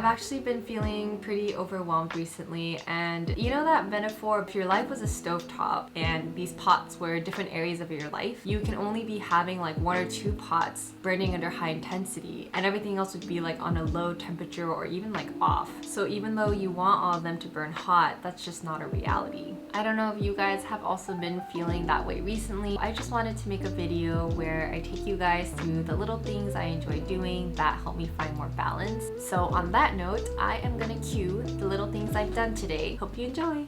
I've actually been feeling pretty overwhelmed recently, and you know that metaphor, if your life was a stovetop and these pots were different areas of your life, you can only be having like 1 or 2 pots burning under high intensity and everything else would be like on a low temperature or even like off. So even though you want all of them to burn hot, that's just not a reality. I don't know if you guys have also been feeling that way recently. I just wanted to make a video where I take you guys through the little things I enjoy doing that help me find more balance. So on that note, I am gonna cue the little things I've done today. Hope you enjoy!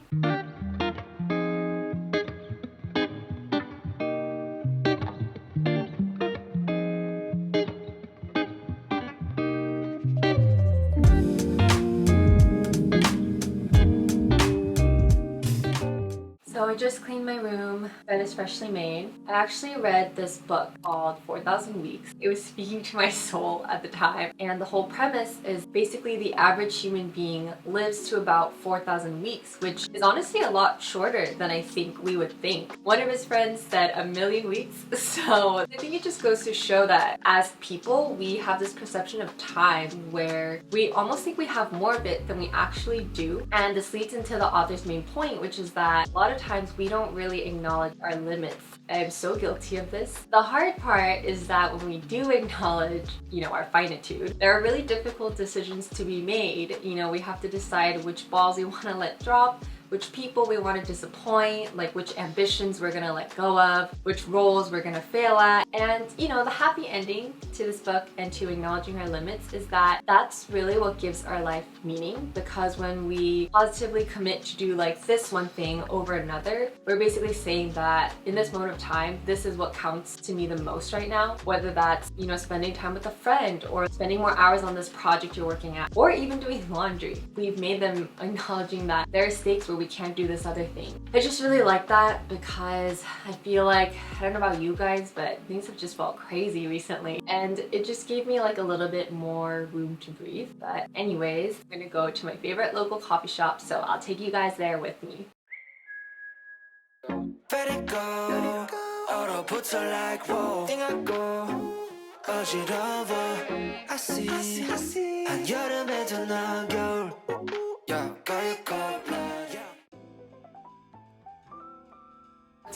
So I just cleaned my room, bed is freshly made. I actually read this book called 4,000 Weeks. It was speaking to my soul at the time, and the whole premise is basically the average human being lives to about 4,000 weeks, which is honestly a lot shorter than I think we would think. One of his friends said 1,000,000 weeks, so I think it just goes to show that as people, we have this perception of time where we almost think we have more of it than we actually do. And this leads into the author's main point, which is that a lot of times we don't really acknowledge our limits. I'm so guilty of this. The hard part is that when we do acknowledge, our finitude, there are really difficult decisions to be made. We have to decide which balls we want to let drop, which people we want to disappoint, like which ambitions we're gonna let go of, which roles we're gonna fail at. And the happy ending to this book and to acknowledging our limits is that that's really what gives our life meaning, because when we positively commit to do like this one thing over another, we're basically saying that in this moment of time, this is what counts to me the most right now, whether that's, spending time with a friend or spending more hours on this project you're working at, or even doing laundry. We've made them acknowledging that there are stakes where we can't do this other thing. I just really like that because I feel like, I don't know about you guys, but things have just felt crazy recently, and it just gave me like a little bit more room to breathe. But anyways, I'm gonna go to my favorite local coffee shop, so I'll take you guys there with me.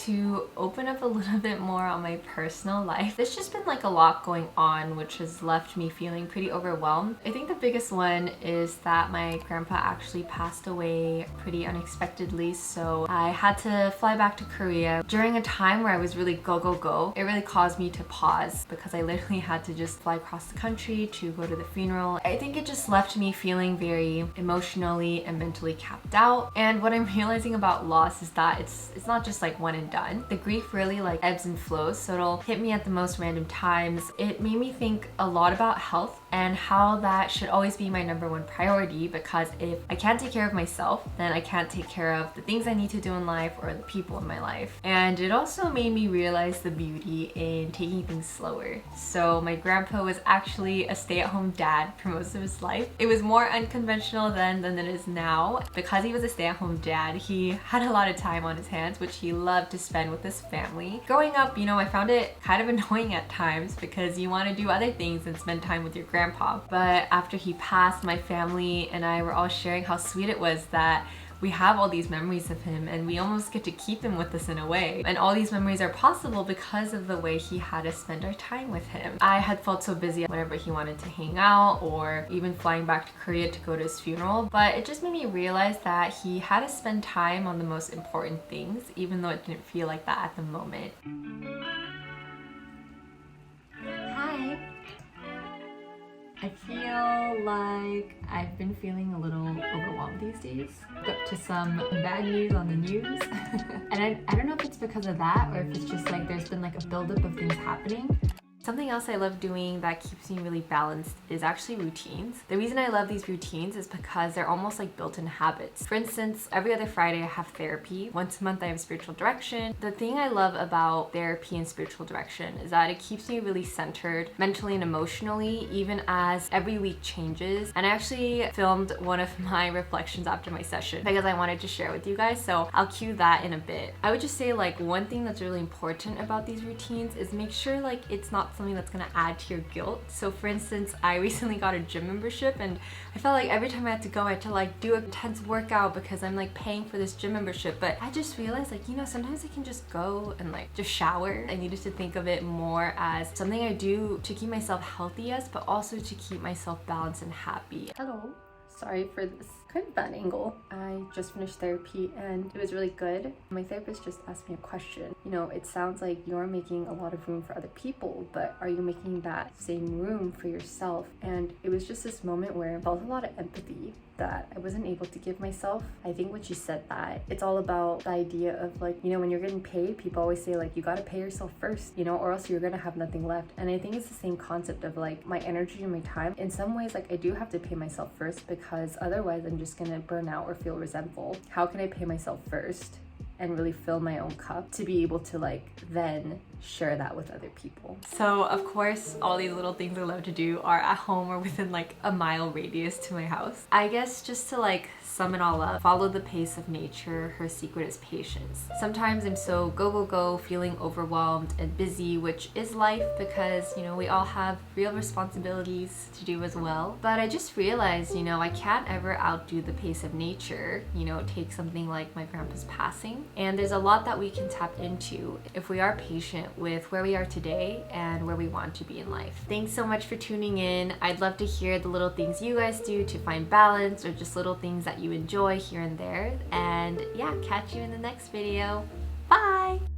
To open up a little bit more on my personal life, there's just been like a lot going on which has left me feeling pretty overwhelmed. I think the biggest one is that my grandpa actually passed away pretty unexpectedly, so I had to fly back to Korea during a time where I was really go go go. It really caused me to pause because I literally had to just fly across the country to go to the funeral. I think it just left me feeling very emotionally and mentally capped out, and what I'm realizing about loss is that it's not just like one and done. The grief really like ebbs and flows, so it'll hit me at the most random times. It made me think a lot about health and how that should always be my #1 priority, because if I can't take care of myself, then I can't take care of the things I need to do in life or the people in my life. And it also made me realize the beauty in taking things slower. So my grandpa was actually a stay-at-home dad for most of his life. It was more unconventional then than it is now. Because he was a stay-at-home dad, he had a lot of time on his hands, which he loved to spend with his family. Growing up, I found it kind of annoying at times because you want to do other things and spend time with your grandpa. But after he passed, my family and I were all sharing how sweet it was that we have all these memories of him and we almost get to keep him with us in a way. And all these memories are possible because of the way he had us spend our time with him. I had felt so busy whenever he wanted to hang out or even flying back to Korea to go to his funeral, but it just made me realize that he had us spend time on the most important things, even though it didn't feel like that at the moment. Hi! I feel like I've been feeling a little overwhelmed these days. Got to some bad news on the news. And I don't know if it's because of that or if it's just like there's been like a buildup of things happening. Something else I love doing that keeps me really balanced is actually routines. The reason I love these routines is because they're almost like built-in habits. For instance, every other Friday I have therapy. Once a month I have spiritual direction. The thing I love about therapy and spiritual direction is that it keeps me really centered mentally and emotionally, even as every week changes. And I actually filmed one of my reflections after my session because I wanted to share with you guys, so I'll cue that in a bit. I would just say like one thing that's really important about these routines is make sure like it's not something that's gonna add to your guilt. So for instance, I recently got a gym membership and I felt like every time I had to go, I had to like do a intense workout because I'm like paying for this gym membership. But I just realized like, you know, sometimes I can just go and like just shower. I needed to think of it more as something I do to keep myself healthy, yes, but also to keep myself balanced and happy. Hello. Sorry for this kind of bad angle. I just finished therapy and it was really good. My therapist just asked me a question. You know, it sounds like you're making a lot of room for other people, but are you making that same room for yourself? And it was just this moment where I felt a lot of empathy that I wasn't able to give myself. I think when she said that, it's all about the idea of like, you know, when you're getting paid, people always say like, you gotta pay yourself first, you know, or else you're gonna have nothing left. And I think it's the same concept of like my energy and my time. In some ways, like I do have to pay myself first because otherwise I'm just gonna burn out or feel resentful. How can I pay myself first and really fill my own cup to be able to like then share that with other people? So of course, all these little things I love to do are at home or within like a mile radius to my house. I guess just to like sum it all up, follow the pace of nature. Her secret is patience. Sometimes I'm so go, go, go, feeling overwhelmed and busy, which is life because, you know, we all have real responsibilities to do as well. But I just realized, you know, I can't ever outdo the pace of nature. You know, take something like my grandpa's passing. And there's a lot that we can tap into if we are patient with where we are today and where we want to be in life. Thanks so much for tuning in. I'd love to hear the little things you guys do to find balance or just little things that you enjoy here and there. And yeah, catch you in the next video. Bye!